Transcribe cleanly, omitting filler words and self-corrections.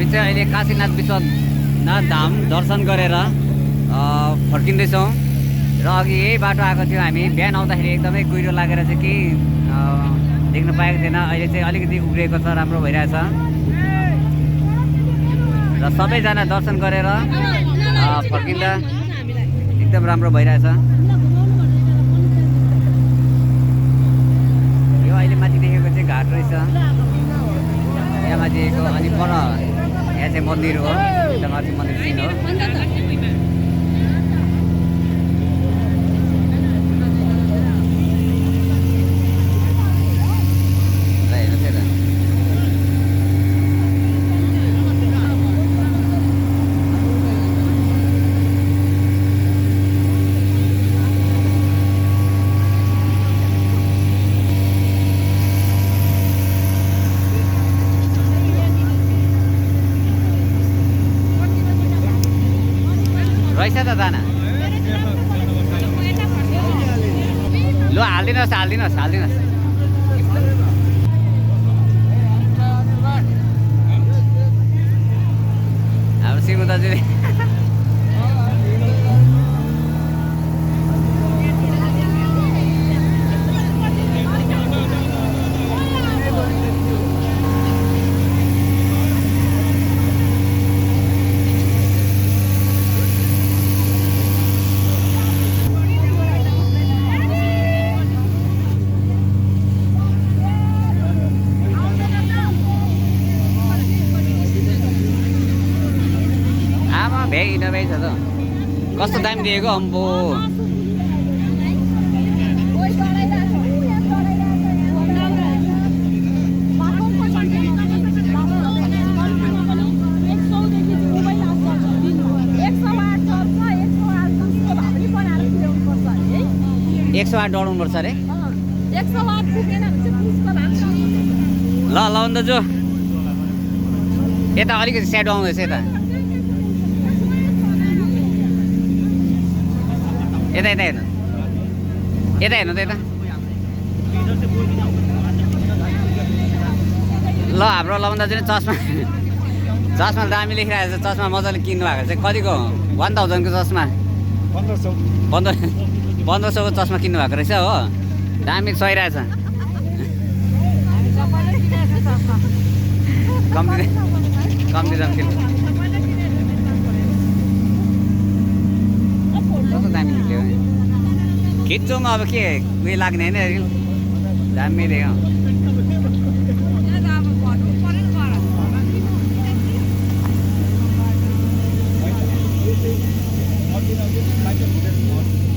हामी चाहिँ अहिले काशीनाथ विश्वनाथ धाम दर्शन गरेर फर्किँदैछौँ र अघि यही बाटो आएको थियो। हामी बिहान आउँदाखेरि एकदमै कुहिरो लागेर चाहिँ केही देख्न पाएको थिएन। अहिले चाहिँ अलिकति उब्रिएको छ, राम्रो भइरहेछ र सबैजना दर्शन गरेर फर्किँदा एकदम राम्रो भइरहेछ। यो अहिले माथि देखेको चाहिँ घाट रहेछ, यहाँ माथिको। अनि पर यहाँ चाहिँ मन्दिर हो, यता माथि मन्दिर सिन हो। रहेछ त दाना लु हालिदिनुहोस् हालिदिनुहोस् हालिदिनुहोस्। हाम्रो सिमु दाजुले भ्याइ नभ्याइ छ त कस्तो दाम दिएको अम्बो। एक 108 डढाउनु पर्छ अरे। ल ल दाजु यता अलिकति स्याडो आउँदैछ, यता यता यता हेर्नु, यता हेर्नु त यता। ल हाम्रो लवन दाजु नै चस्मा चस्मा दामी लेखिरहेको छ। चस्मा मजाले किन्नु भएको चाहिँ कतिको 1000 को चस्मा 1500 को चस्मा किन्नु भएको रहेछ हो। दामी सहिरहेछ। कम्ती दाम किन्नु कस्तो दामी निक्ल्यो। खिच्छौँ अब के उयो लाग्ने होइन, दामी दियो।